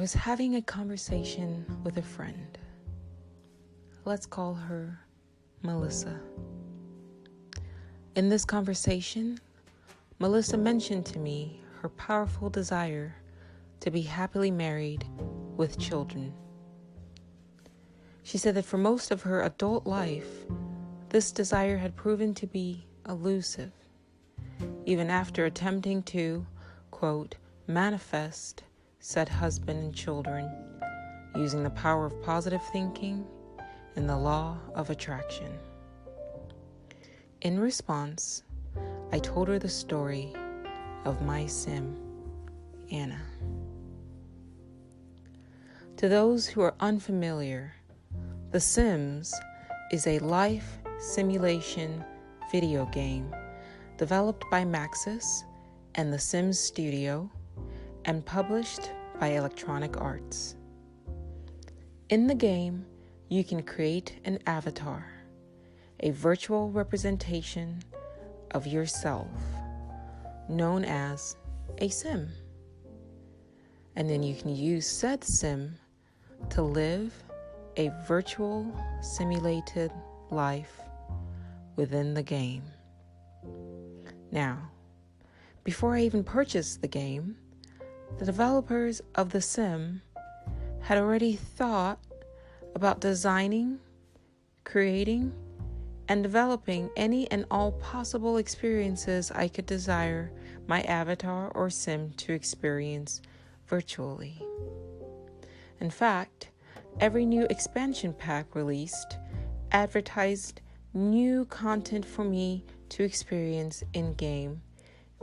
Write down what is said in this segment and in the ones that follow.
was having a conversation with a friend. Let's call her Melissa. In this conversation, Melissa mentioned to me her powerful desire to be happily married with children. She said that for most of her adult life, this desire had proven to be elusive, even after attempting to, quote, manifest said husband and children using the power of positive thinking and the law of attraction. In response, I told her the story of my sim, Anna. To those who are unfamiliar, The Sims is a life simulation video game developed by Maxis and The Sims Studio and published by Electronic Arts. In the game, you can create an avatar, a virtual representation of yourself, known as a sim. And then you can use said sim to live a virtual simulated life within the game. Now, before I even purchased the game, the developers of the sim had already thought about designing, creating, and developing any and all possible experiences I could desire my avatar or sim to experience virtually. In fact, every new expansion pack released advertised new content for me to experience in-game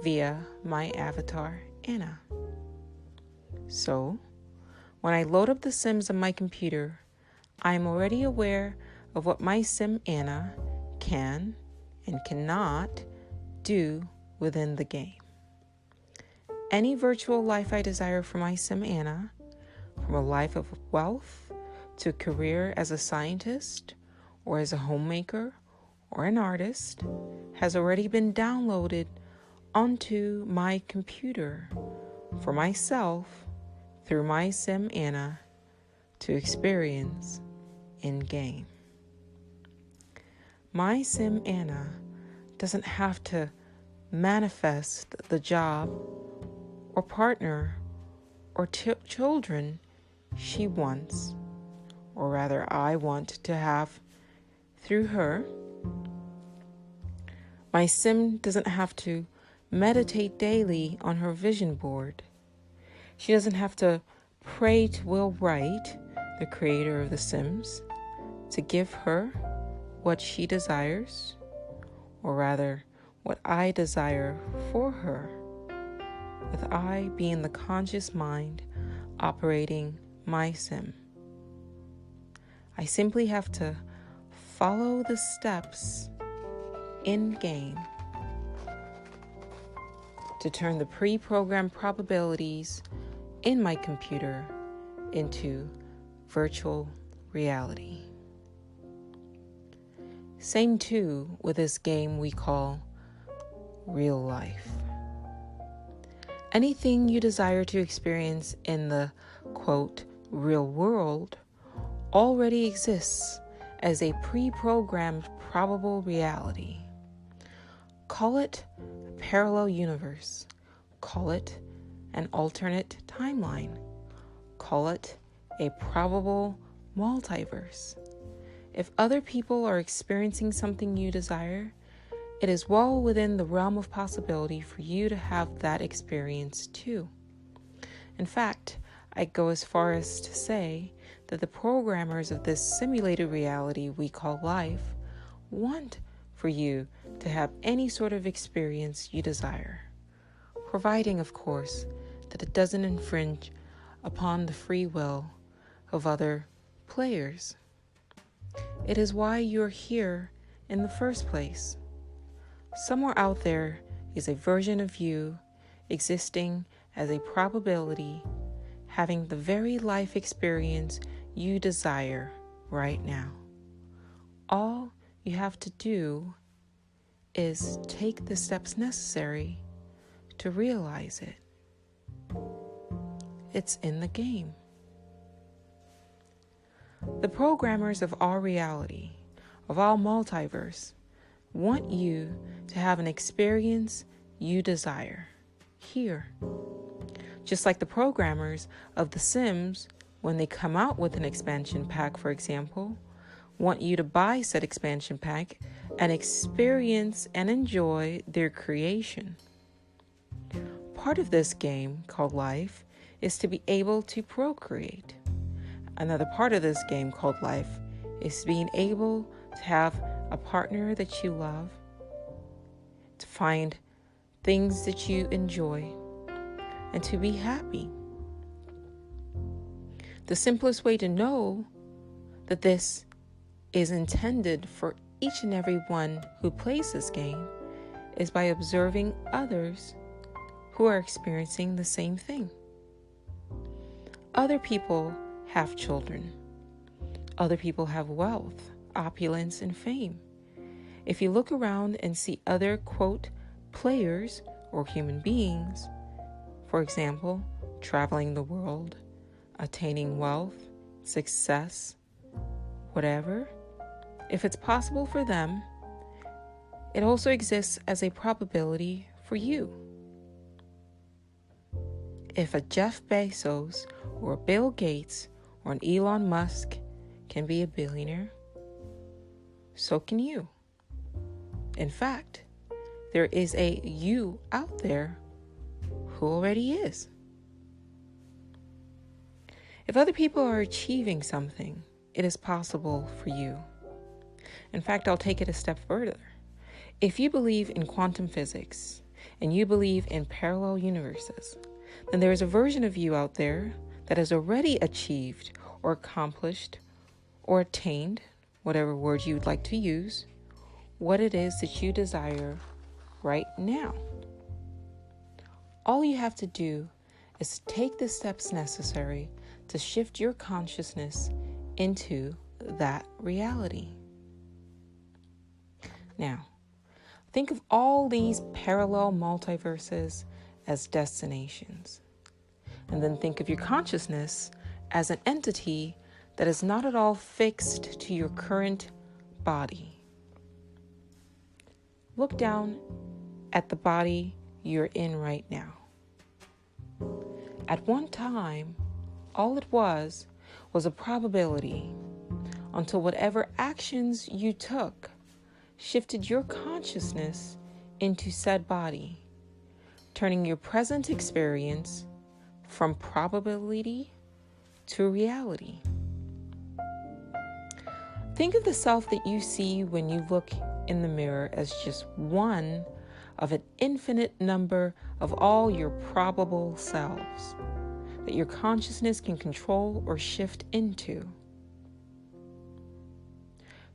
via my avatar, Anna. So, when I load up The Sims on my computer, I am already aware of what my sim, Anna, can and cannot do within the game. Any virtual life I desire for my sim, Anna, from a life of wealth to a career as a scientist or as a homemaker or an artist, has already been downloaded onto my computer for myself through my sim, Anna, to experience in-game. My sim, Anna, doesn't have to manifest the job or partner or children she wants, or rather I want to have through her. My sim doesn't have to meditate daily on her vision board. She doesn't have to pray to Will Wright, the creator of The Sims, to give her what she desires, or rather, what I desire for her, with I being the conscious mind operating my sim. I simply have to follow the steps in-game to turn the pre-programmed probabilities in my computer into virtual reality. Same too with this game we call real life. Anything you desire to experience in the, quote, real world already exists as a pre-programmed probable reality. Call it a parallel universe. Call it an alternate timeline. Call it a probable multiverse. If other people are experiencing something you desire, it is well within the realm of possibility for you to have that experience too. In fact, I go as far as to say that the programmers of this simulated reality we call life want for you to have any sort of experience you desire, providing, of course, that it doesn't infringe upon the free will of other players. It is why you're here in the first place. Somewhere out there is a version of you existing as a probability, having the very life experience you desire right now. All you have to do is take the steps necessary to realize it. It's in the game. The programmers of our reality, of our multiverse, want you to have an experience you desire here. Just like the programmers of The Sims, when they come out with an expansion pack, for example, want you to buy said expansion pack and experience and enjoy their creation. Part of this game, called life, is to be able to procreate. Another part of this game, called life, is being able to have a partner that you love, to find things that you enjoy, and to be happy. The simplest way to know that this is intended for each and every one who plays this game is by observing others who are experiencing the same thing. Other people have children. Other people have wealth, opulence, and fame. If you look around and see other, quote, players or human beings, for example, traveling the world, attaining wealth, success, whatever, if it's possible for them, it also exists as a probability for you. If a Jeff Bezos or a Bill Gates or an Elon Musk can be a billionaire, so can you. In fact, there is a you out there who already is. If other people are achieving something, it is possible for you. In fact, I'll take it a step further. If you believe in quantum physics and you believe in parallel universes, then there is a version of you out there that has already achieved or accomplished or attained, whatever word you would like to use, what it is that you desire right now. All you have to do is take the steps necessary to shift your consciousness into that reality. Now, think of all these parallel multiverses as destinations. And then think of your consciousness as an entity that is not at all fixed to your current body. Look down at the body you're in right now. At one time, all it was a probability until whatever actions you took shifted your consciousness into said body, turning your present experience from probability to reality. Think of the self that you see when you look in the mirror as just one of an infinite number of all your probable selves that your consciousness can control or shift into.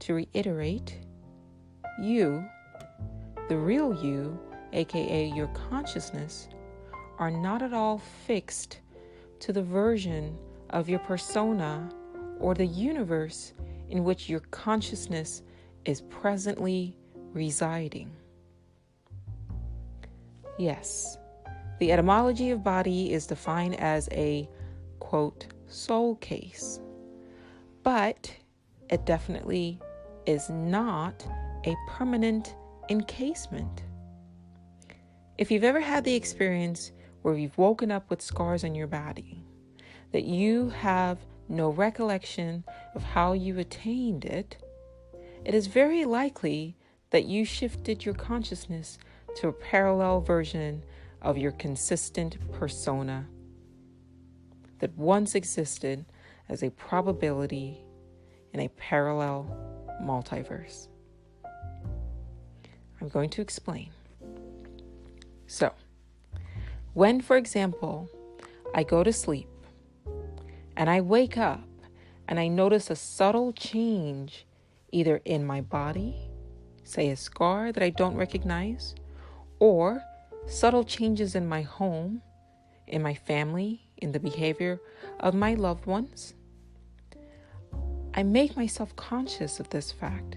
To reiterate, you, the real you, aka your consciousness, are not at all fixed to the version of your persona or the universe in which your consciousness is presently residing. Yes, the etymology of body is defined as a, quote, soul case, but it definitely is not a permanent encasement. If you've ever had the experience where you've woken up with scars on your body, that you have no recollection of how you attained it, it is very likely that you shifted your consciousness to a parallel version of your consistent persona that once existed as a probability in a parallel multiverse. I'm going to explain. So, when, for example, I go to sleep and I wake up and I notice a subtle change either in my body, say a scar that I don't recognize, or subtle changes in my home, in my family, in the behavior of my loved ones, I make myself conscious of this fact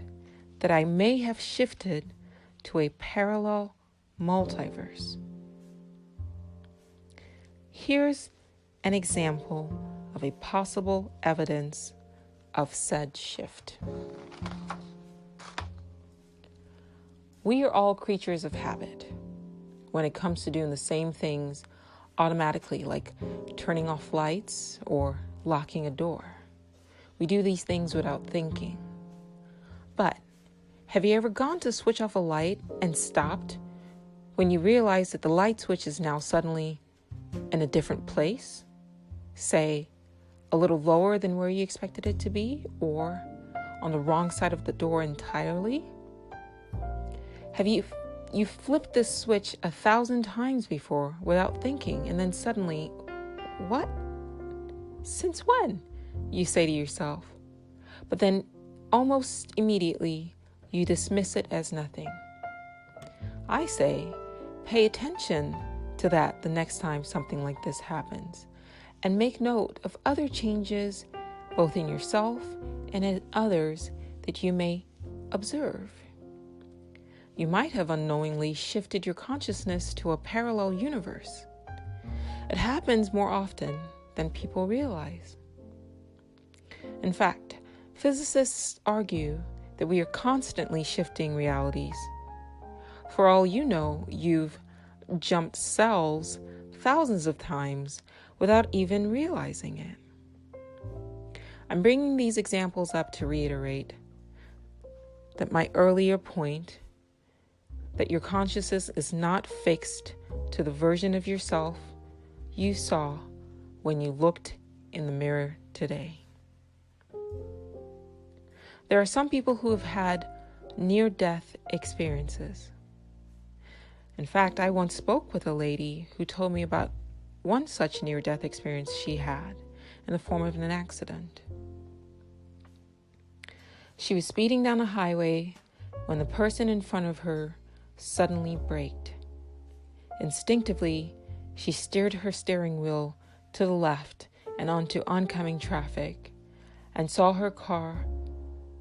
that I may have shifted to a parallel multiverse. Here's an example of a possible evidence of said shift. We are all creatures of habit when it comes to doing the same things automatically, like turning off lights or locking a door. We do these things without thinking. But have you ever gone to switch off a light and stopped when you realize that the light switch is now suddenly in a different place? Say, a little lower than where you expected it to be, or on the wrong side of the door entirely? Have you flipped this switch 1,000 times before without thinking, and then suddenly, what? Since when? You say to yourself. But then almost immediately, you dismiss it as nothing. I say, pay attention to that the next time something like this happens, and make note of other changes, both in yourself and in others, that you may observe. You might have unknowingly shifted your consciousness to a parallel universe. It happens more often than people realize. In fact, physicists argue that we are constantly shifting realities. For all you know, you've jumped cells thousands of times without even realizing it. I'm bringing these examples up to reiterate that my earlier point, that your consciousness is not fixed to the version of yourself you saw when you looked in the mirror today. There are some people who have had near-death experiences. In fact, I once spoke with a lady who told me about one such near-death experience she had in the form of an accident. She was speeding down a highway when the person in front of her suddenly braked. Instinctively, she steered her steering wheel to the left and onto oncoming traffic, and saw her car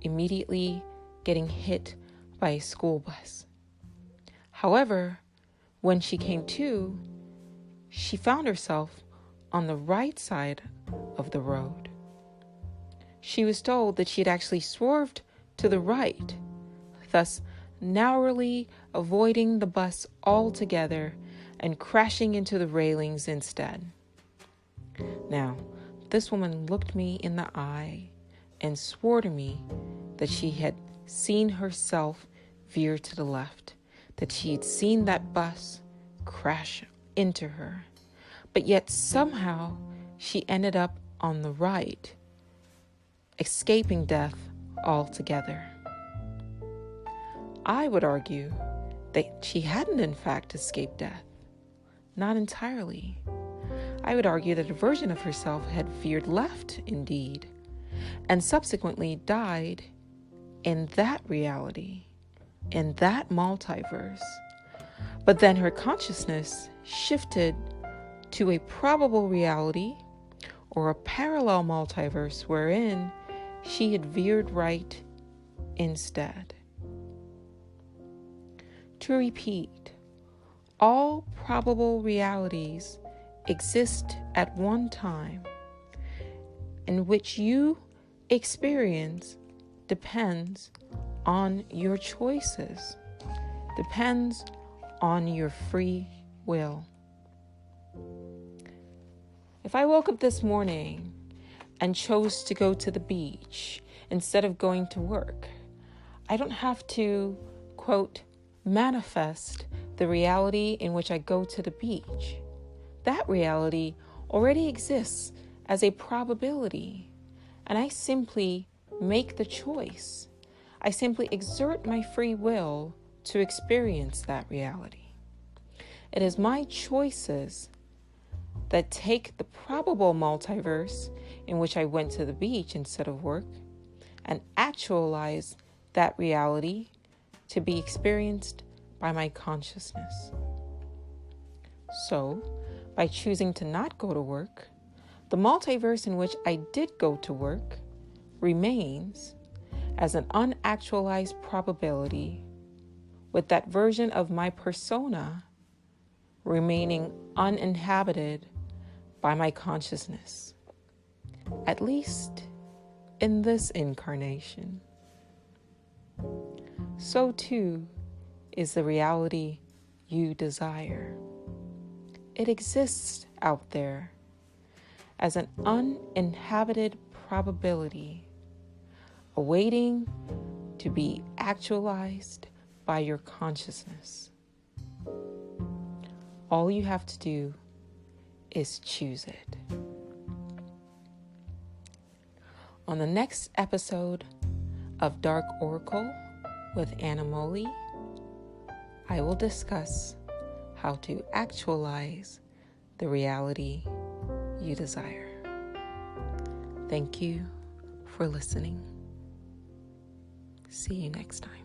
immediately getting hit by a school bus. However, when she came to, she found herself on the right side of the road. She was told that she had actually swerved to the right, thus narrowly avoiding the bus altogether and crashing into the railings instead. Now, this woman looked me in the eye and swore to me that she had seen herself veer to the left, that she had seen that bus crash into her, but yet somehow she ended up on the right, escaping death altogether. I would argue that she hadn't in fact escaped death. Not entirely. I would argue that a version of herself had veered left indeed, and subsequently died in that reality, in that multiverse. But then her consciousness shifted to a probable reality or a parallel multiverse wherein she had veered right instead. To repeat, all probable realities exist at one time, in which you experience depends on your choices, depends on your free will. If I woke up this morning and chose to go to the beach instead of going to work, I don't have to, quote, manifest the reality in which I go to the beach. That reality already exists as a probability, and I simply make the choice. I simply exert my free will to experience that reality. It is my choices that take the probable multiverse in which I went to the beach instead of work and actualize that reality to be experienced by my consciousness. So, by choosing to not go to work, the multiverse in which I did go to work remains as an unactualized probability, with that version of my persona remaining uninhabited by my consciousness. At least in this incarnation. So too is the reality you desire. It exists out there as an uninhabited probability, awaiting to be actualized by your consciousness. All you have to do is choose it. On the next episode of Dark Oracle with Anna Moley, I will discuss how to actualize the reality you desire. Thank you for listening. See you next time.